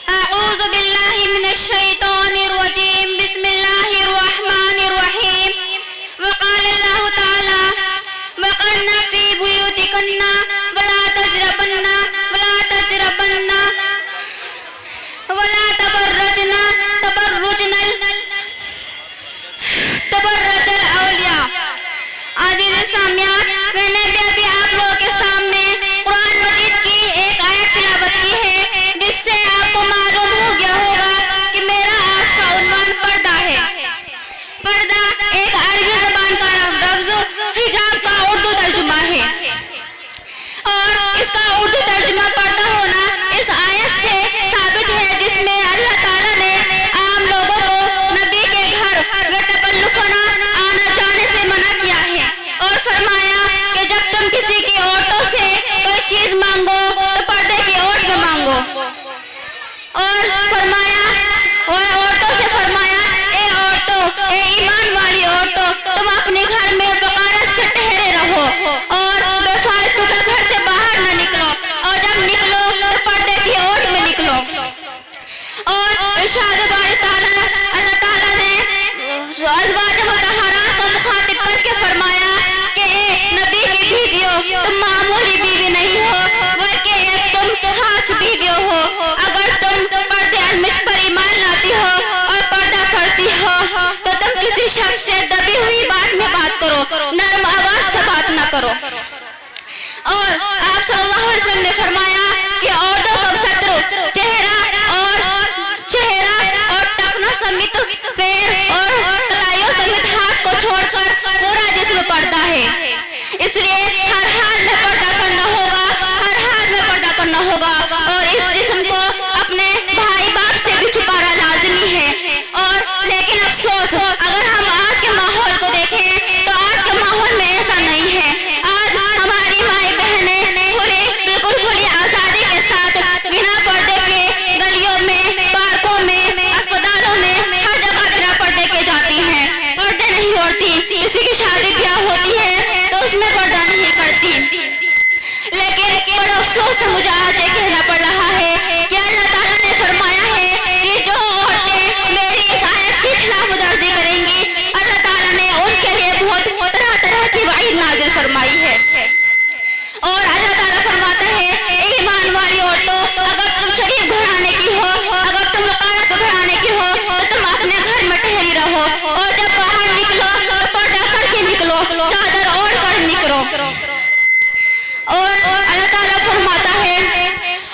اعوذ باللہ من الشیطان الرجیم بسم اللہ الرحمن الرحیم وقال اللہ تعالی وقرن فی بیوتکن ولا تجربن ولا تبرج الاولیاء. عزیز سامعین، میں نے بھی ابھی آپ لوگوں کے سامنے قرآن مجید کی ایک آیت تلاوت کی ہے جس سے آپ کو معلوم ہو گیا ہوگا کہ میرا آج کا عنوان پردہ ہے. پردہ ایک عربی زبان کا لفظ حجاب کا اردو ترجمہ ہے، اور اس کا اردو ترجمہ پردہ ہونا اس آیت سے ثابت ہے جس میں اللہ تعالیٰ نے عام لوگوں کو نبی کے گھر بے تکلفانہ آنا جانے سے منع کیا ہے، اور فرمایا کہ جب تم کسی کی عورتوں سے کوئی چیز مانگو تو پردے کی اوٹ میں مانگو. اور عورتوں سے فرمایا اے عورتوں، اے ایمان والی عورتوں، تم اپنے گھر میں وقارت سے ٹھہرے رہو اور بے فالتو کے گھر سے باہر نہ نکلو، اور جب نکلو تو پردے کی اوٹ میں نکلو. اور ارشاد باری تعالیٰ اللہ تعالیٰ نے ازواج مطہرات کو مخاطب کر کے فرمایا کہ اے نبی کی بیویوں، تم معمولی بیوی نہیں ہو بلکہ ایک تم خاص بیوی ہو. اگر تم پردے المش پر ایمان لاتی ہو اور پردہ کرتی ہو تو تم کسی شخص سے دبی ہوئی بات میں بات کرو، نرم آواز سے بات نہ کرو. اور آپ صلی اللہ علیہ وسلم نے فرمایا کہ عورتوں کا ستر چہرہ اور ٹخنوں سمیت پیر اور کلائیوں سمیت ہاتھ کو چھوڑ کر پورا جسم پردہ ہے. اس لیے ہر حال میں پردہ کرنا ہوگا اور اس جسم کو اپنے بھائی باپ سے بھی چھپانا لازمی ہے. اور لیکن افسوس، اگر ہم آج کے ماحول کو دیکھیں تو آج کے ماحول میں ایسا نہیں ہے. آج ہماری مائی بہنیں بالکل کھلی آزادی کے ساتھ بنا پردے کے گلیوں میں، پارکوں میں، اسپتالوں میں ہر جگہ بنا پردے کے جاتی ہیں. پردے نہیں اوڑھتی، کسی کی شادی بیاہ ہوتی ہے تو اس میں پردہ نہیں کرتی. لیکن بڑے افسوس سے مجھے آج یہ کہنا پڑ رہا ہے کہ اللہ تعالیٰ نے فرمایا ہے کہ جو عورتیں میری اس آیت کی خلاف ورزی کریں گی، اللہ تعالیٰ نے ان کے لیے بہت طرح طرح کی وعید نازل فرمائی ہے. اور اللہ تعالیٰ فرماتا ہے اے ایمان والی عورتوں، اگر تم شریف گھرانے کی ہو، اگر تم وقارت گھرانے کی ہو تو تم اپنے گھر میں ٹھہری رہو، اور جب باہر نکلو تو پردہ کر کے نکلو، چادر اوڑھ کر نکلو. اور اللہ تعالیٰ فرماتا ہے،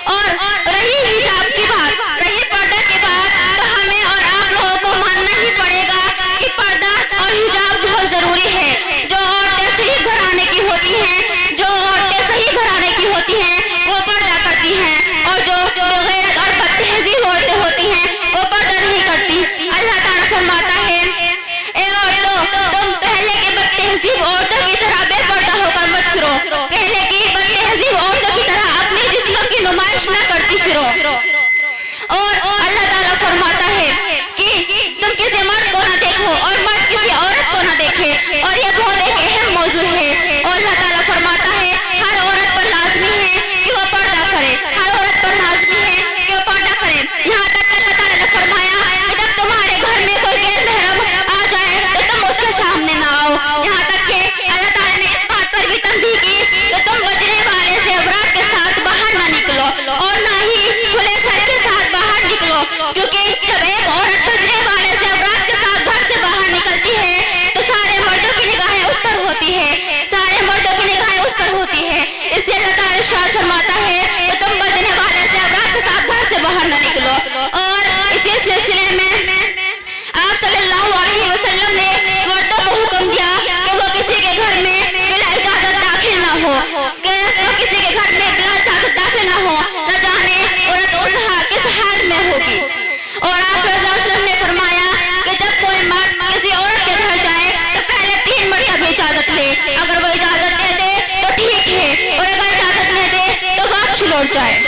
اور رہی حجاب کی بات، رہی پردہ کی بات، تو ہمیں اور آپ لوگوں کو ماننا ہی پڑے گا کہ پردہ اور حجاب بہت ضروری ہے. جو عورتیں شریف گھرانے کی ہوتی ہیں، جو عورتیں صحیح گھرانے کی ہوتی ہیں وہ پردہ کرتی ہیں، اور جو بغیرت اور بد تہذیب عورتیں ہوتی ہیں وہ پردہ نہیں کرتی. اللہ تعالیٰ فرماتا ہے اے عورتوں، تم پہلے کی بد تہذیب عورتوں کی طرح بے پردہ ہو کر مت پھرو، پہلے کی بد تہذیب عورتوں کی طرح اپنے جسم کی نمائش نہ کرتی پھرو. اور اللہ تعالیٰ فرماتا ہے کہ تم کسی مرد کو نہ دیکھو اور مرد کسی عورت کو نہ دیکھے، اور یہ بہت ایک اہم موضوع ہے. اور اللہ تعالیٰ فرماتا ہے ہر عورت پر لازمی ہے کہ وہ پردہ کرے، ہر عورت پر لازمی ہے کہ وہ پردہ کرے. یہاں تک اللہ تعالیٰ نے فرمایا کہ جب تمہارے گھر میں کوئی غیر محرم آ جائے تو تم اس کے سامنے نہ آؤ. یہاں تک کہ اللہ تعالیٰ نے اس بات پر بھی تنبیہ کی کہ تم بجنے والے زیورات کے ساتھ باہر نہ نکلو اور نہ ہی کھلے سر کے ساتھ باہر نکلو، کیونکہ جب ایک عورت بجنے والے زیورات کے ساتھ گھر سے باہر نکلتی ہے تو سارے مردوں کی نگاہیں اس پر ہوتی ہے، سارے مردوں کی نگاہیں اس پر ہوتی ہے. اس سے اللہ تعالیٰ ارشاد فرماتا ہے کہ تم بجنے والے زیورات کے ساتھ گھر سے باہر نہ نکلو. اور اسی سلسلے میں آپ صلی اللہ علیہ وسلم نے مردوں کو حکم دیا کہ وہ کسی کے گھر میں بلا اجازت داخل نہ ہو، کہ وہ کسی کے گھر میں بلا اجازت داخل نہ ہو، نہ جانے عورت کس حال میں ہوگی. اور آپ صلی اللہ علیہ وسلم نے فرمایا کہ جب کوئی مرد کسی عورت کے گھر جائے تو پہلے 3 مرتبہ اجازت لے، اگر وہ اجازت دے دے تو ٹھیک ہے، اور اگر اجازت نہ دے تو واپس لوٹ جائے.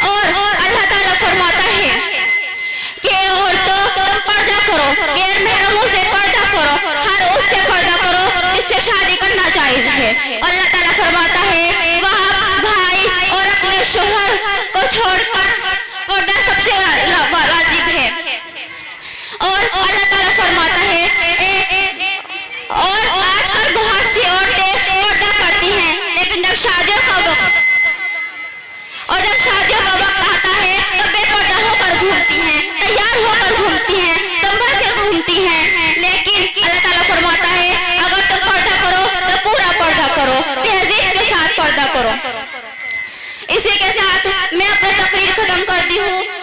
اور اللہ تعالیٰ فرماتا ہے کہ عورتوں تم پردہ کرو، غیر محرموں سے پردہ کرو، ہر اس سے پردہ کرو جس سے شادی کرنا جائز ہے. اللہ تعالیٰ فرماتا ہے وہ بھائی اور اپنے شوہر کو اسی کے ساتھ میں اپنا تقریر ختم کرتی ہوں.